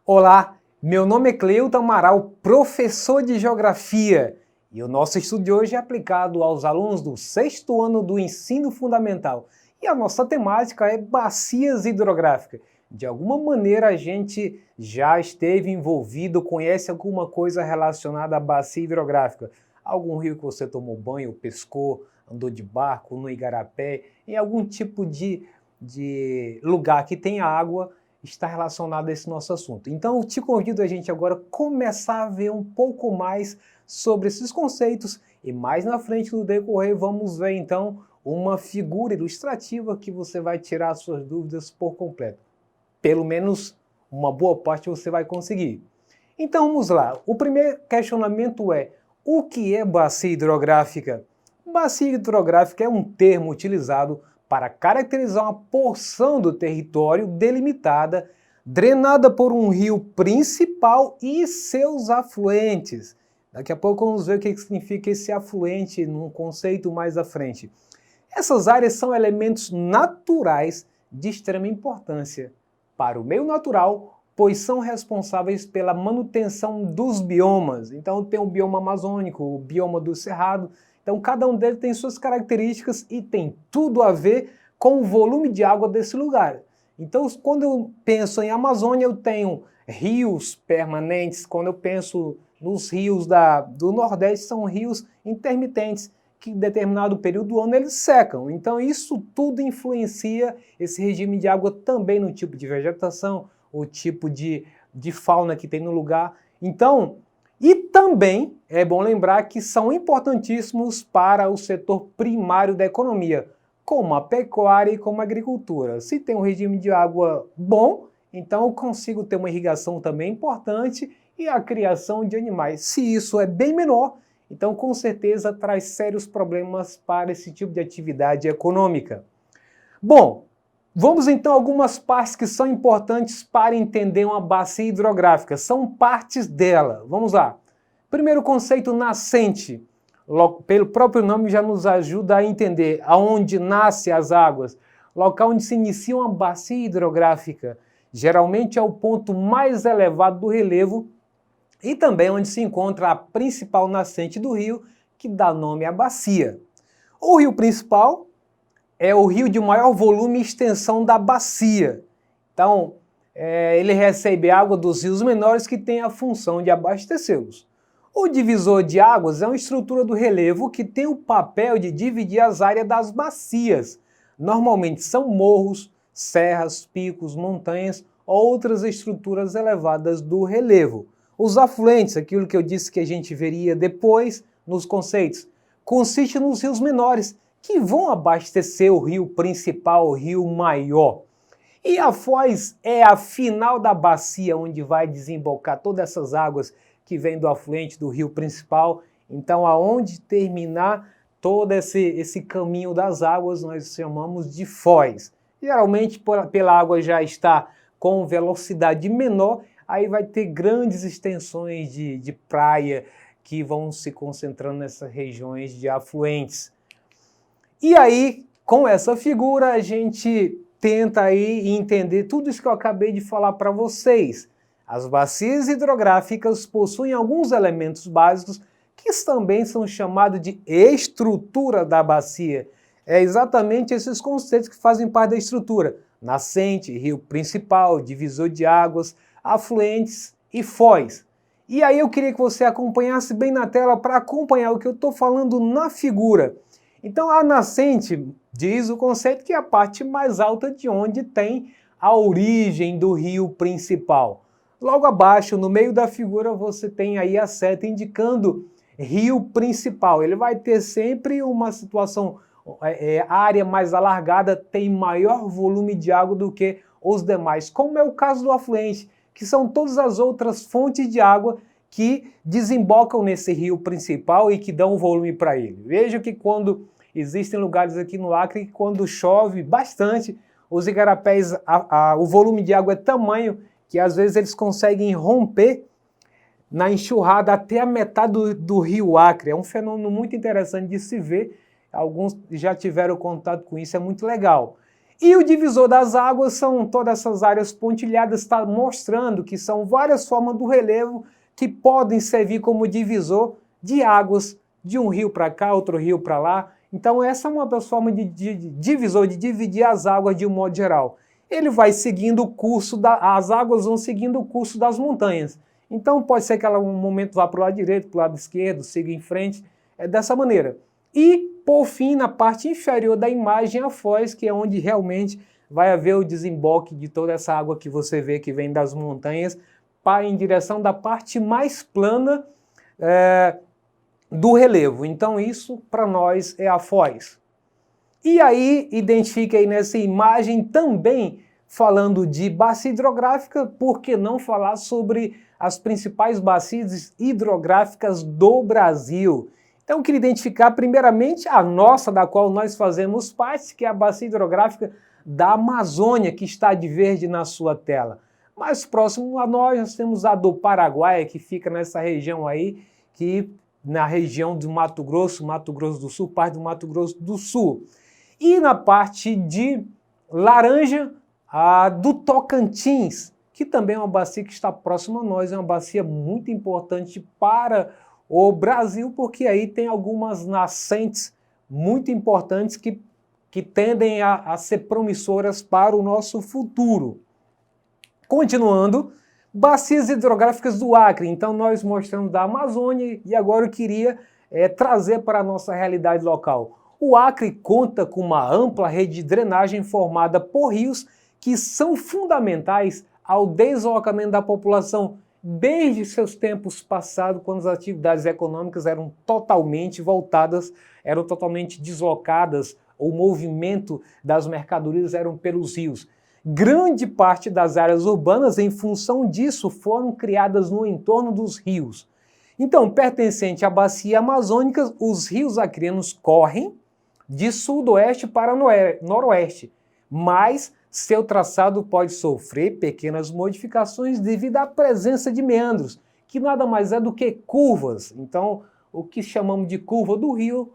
Olá, meu nome é Cleuton Amaral, professor de Geografia, e o nosso estudo de hoje é aplicado aos alunos do 6º ano do Ensino Fundamental. E a nossa temática é bacias hidrográficas. De alguma maneira a gente já esteve envolvido, conhece alguma coisa relacionada à bacia hidrográfica. Algum rio que você tomou banho, pescou, andou de barco no igarapé, em algum tipo de lugar que tem água, está relacionado a esse nosso assunto. Então, eu te convido a gente agora começar a ver um pouco mais sobre esses conceitos e mais na frente no decorrer vamos ver então uma figura ilustrativa que você vai tirar as suas dúvidas por completo. Pelo menos uma boa parte você vai conseguir. Então vamos lá. O primeiro questionamento é: o que é bacia hidrográfica? Bacia hidrográfica é um termo utilizado para caracterizar uma porção do território delimitada, drenada por um rio principal e seus afluentes. Daqui a pouco vamos ver o que significa esse afluente num conceito mais à frente. Essas áreas são elementos naturais de extrema importância para o meio natural, pois são responsáveis pela manutenção dos biomas. Então tem o bioma amazônico, o bioma do cerrado. Então cada um deles tem suas características e tem tudo a ver com o volume de água desse lugar. Então quando eu penso em Amazônia, eu tenho rios permanentes. Quando eu penso nos rios do Nordeste, são rios intermitentes, que em determinado período do ano eles secam. Então isso tudo influencia esse regime de água também no tipo de vegetação, o tipo de fauna que tem no lugar. Então, e também é bom lembrar que são importantíssimos para o setor primário da economia, como a pecuária e como a agricultura. Se tem um regime de água bom, então eu consigo ter uma irrigação também importante e a criação de animais. Se isso é bem menor, então com certeza traz sérios problemas para esse tipo de atividade econômica. Bom, vamos então a algumas partes que são importantes para entender uma bacia hidrográfica. São partes dela. Vamos lá. Primeiro conceito, nascente. Pelo próprio nome já nos ajuda a entender aonde nascem as águas. Local onde se inicia uma bacia hidrográfica. Geralmente é o ponto mais elevado do relevo e também onde se encontra a principal nascente do rio, que dá nome à bacia. O rio principal é o rio de maior volume e extensão da bacia. Então, ele recebe água dos rios menores que tem a função de abastecê-los. O divisor de águas é uma estrutura do relevo que tem o papel de dividir as áreas das bacias. Normalmente são morros, serras, picos, montanhas ou outras estruturas elevadas do relevo. Os afluentes, aquilo que eu disse que a gente veria depois nos conceitos, consiste nos rios menores, que vão abastecer o rio principal, o rio maior. E a foz é a final da bacia, onde vai desembocar todas essas águas que vêm do afluente do rio principal. Então, aonde terminar todo esse caminho das águas, nós chamamos de foz. Geralmente, pela água já está com velocidade menor, aí vai ter grandes extensões de praia que vão se concentrando nessas regiões de afluentes. E aí, com essa figura, a gente tenta aí entender tudo isso que eu acabei de falar para vocês. As bacias hidrográficas possuem alguns elementos básicos que também são chamados de estrutura da bacia. É exatamente esses conceitos que fazem parte da estrutura: nascente, rio principal, divisor de águas, afluentes e foz. E aí eu queria que você acompanhasse bem na tela para acompanhar o que eu estou falando na figura. Então a nascente diz o conceito que é a parte mais alta de onde tem a origem do rio principal. Logo abaixo, no meio da figura, você tem aí a seta indicando rio principal. Ele vai ter sempre uma situação, a área mais alargada tem maior volume de água do que os demais, como é o caso do afluente, que são todas as outras fontes de água que desembocam nesse rio principal e que dão volume para ele. Veja que quando existem lugares aqui no Acre que quando chove bastante, os igarapés, o volume de água é tamanho que às vezes eles conseguem romper na enxurrada até a metade do rio Acre. É um fenômeno muito interessante de se ver, alguns já tiveram contato com isso, é muito legal. E o divisor das águas são todas essas áreas pontilhadas, está mostrando que são várias formas do relevo que podem servir como divisor de águas de um rio para cá, outro rio para lá. Então essa é uma das formas de divisor, de dividir as águas de um modo geral. Ele vai seguindo o curso, as águas vão seguindo o curso das montanhas. Então pode ser que ela um momento vá para o lado direito, para o lado esquerdo, siga em frente, é dessa maneira. E, por fim, na parte inferior da imagem, a foz, que é onde realmente vai haver o desemboque de toda essa água que você vê que vem das montanhas em direção da parte mais plana do relevo. Então isso, para nós, é a foz. E aí, identifica aí nessa imagem também, falando de bacia hidrográfica, por que não falar sobre as principais bacias hidrográficas do Brasil? Então, eu queria identificar primeiramente a nossa, da qual nós fazemos parte, que é a bacia hidrográfica da Amazônia, que está de verde na sua tela. Mais próximo a nós temos a do Paraguai, que fica nessa região aí, que na região do Mato Grosso do Sul, parte do Mato Grosso do Sul. E na parte de laranja, a do Tocantins, que também é uma bacia que está próxima a nós, é uma bacia muito importante para o Brasil, porque aí tem algumas nascentes muito importantes que tendem a ser promissoras para o nosso futuro. Continuando, bacias hidrográficas do Acre. Então nós mostramos da Amazônia e agora eu queria trazer para a nossa realidade local. O Acre conta com uma ampla rede de drenagem formada por rios que são fundamentais ao deslocamento da população desde seus tempos passados, quando as atividades econômicas eram totalmente voltadas, eram totalmente deslocadas, o movimento das mercadorias eram pelos rios. Grande parte das áreas urbanas, em função disso, foram criadas no entorno dos rios. Então, pertencente à bacia amazônica, os rios acreanos correm de sudoeste para noroeste, mas seu traçado pode sofrer pequenas modificações devido à presença de meandros, que nada mais é do que curvas. Então, o que chamamos de curva do rio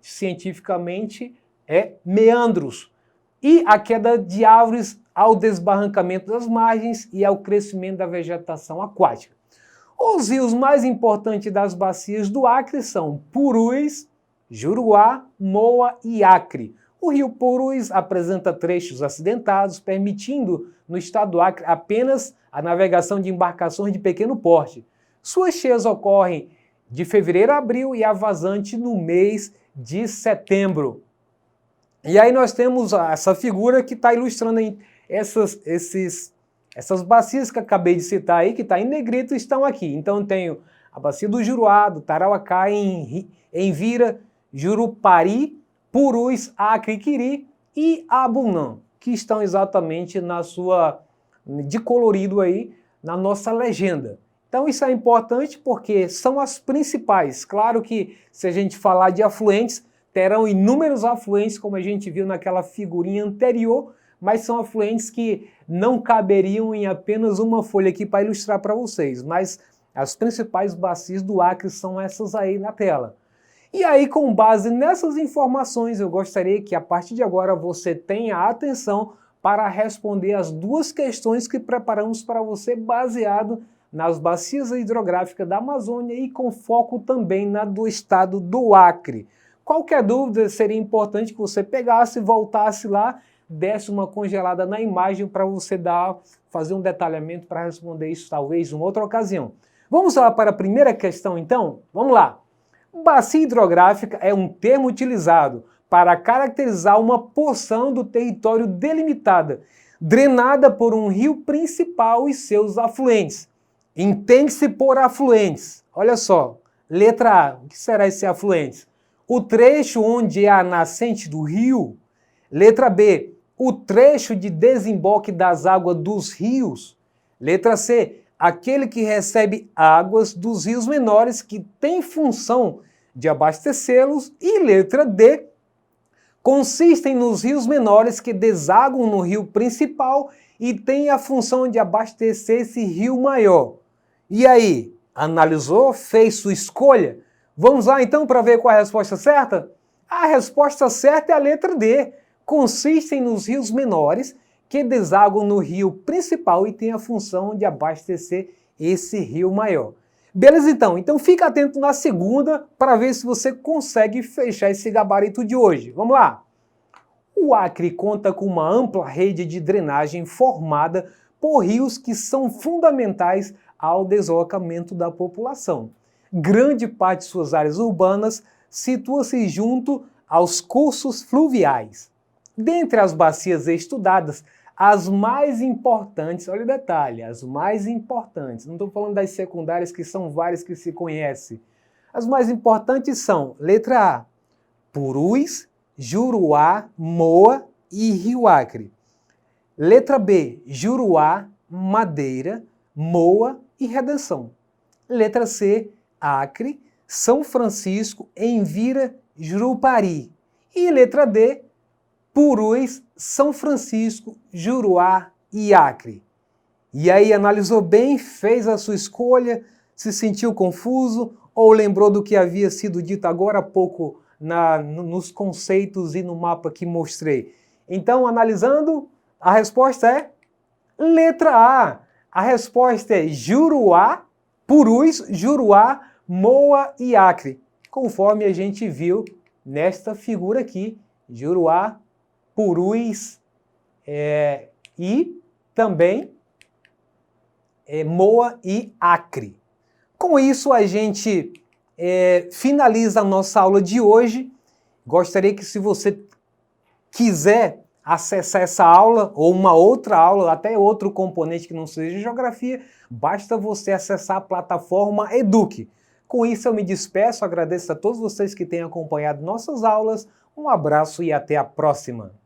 cientificamente é meandros. E a queda de árvores ao desbarrancamento das margens e ao crescimento da vegetação aquática. Os rios mais importantes das bacias do Acre são Purus, Juruá, Moa e Acre. O rio Purus apresenta trechos acidentados, permitindo no estado do Acre apenas a navegação de embarcações de pequeno porte. Suas cheias ocorrem de fevereiro a abril e a vazante no mês de setembro. E aí nós temos essa figura que está ilustrando essas bacias que acabei de citar aí, que está em negrito, estão aqui. Então eu tenho a bacia do Juruá, do Tarauacá, Envira, Jurupari, Purus, Acre, Quiri e Abunã, que estão exatamente de colorido aí na nossa legenda. Então isso é importante porque são as principais. Claro que se a gente falar de afluentes, terão inúmeros afluentes, como a gente viu naquela figurinha anterior, mas são afluentes que não caberiam em apenas uma folha aqui para ilustrar para vocês. Mas as principais bacias do Acre são essas aí na tela. E aí, com base nessas informações, eu gostaria que a partir de agora você tenha atenção para responder as duas questões que preparamos para você baseado nas bacias hidrográficas da Amazônia e com foco também na do estado do Acre. Qualquer dúvida, seria importante que você pegasse, voltasse lá, desse uma congelada na imagem para você fazer um detalhamento para responder isso talvez em outra ocasião. Vamos lá para a primeira questão então? Vamos lá. Bacia hidrográfica é um termo utilizado para caracterizar uma porção do território delimitada, drenada por um rio principal e seus afluentes. Entende-se por afluentes. Olha só, letra A, o que será esse afluente? O trecho onde é a nascente do rio. Letra B, o trecho de desemboque das águas dos rios. Letra C, aquele que recebe águas dos rios menores que tem função de abastecê-los. E letra D, consistem nos rios menores que desaguam no rio principal e têm a função de abastecer esse rio maior. E aí, analisou? Fez sua escolha? Vamos lá então para ver qual é a resposta certa? A resposta certa é a letra D. consistem nos rios menores que desaguam no rio principal e têm a função de abastecer esse rio maior. Beleza então? Então fica atento na segunda para ver se você consegue fechar esse gabarito de hoje. Vamos lá! O Acre conta com uma ampla rede de drenagem formada por rios que são fundamentais ao deslocamento da população. Grande parte de suas áreas urbanas situa-se junto aos cursos fluviais. Dentre as bacias estudadas, as mais importantes, olha o detalhe, as mais importantes, não estou falando das secundárias que são várias que se conhecem. As mais importantes são, letra A, Purus, Juruá, Moa e Rio Acre. Letra B, Juruá, Madeira, Moa e Redenção. Letra C, Acre, São Francisco, Envira, Jurupari. E letra D, Purus, São Francisco, Juruá e Acre. E aí, analisou bem, fez a sua escolha, se sentiu confuso ou lembrou do que havia sido dito agora há pouco nos conceitos e no mapa que mostrei? Então, analisando, a resposta é letra A. A resposta é Juruá, Purus, Juruá, Moa e Acre, conforme a gente viu nesta figura aqui, Juruá, Purus e também Moa e Acre. Com isso a gente finaliza a nossa aula de hoje. Gostaria que, se você quiser acessar essa aula ou uma outra aula, até outro componente que não seja geografia, basta você acessar a plataforma Eduque. Com isso eu me despeço, agradeço a todos vocês que têm acompanhado nossas aulas, um abraço e até a próxima!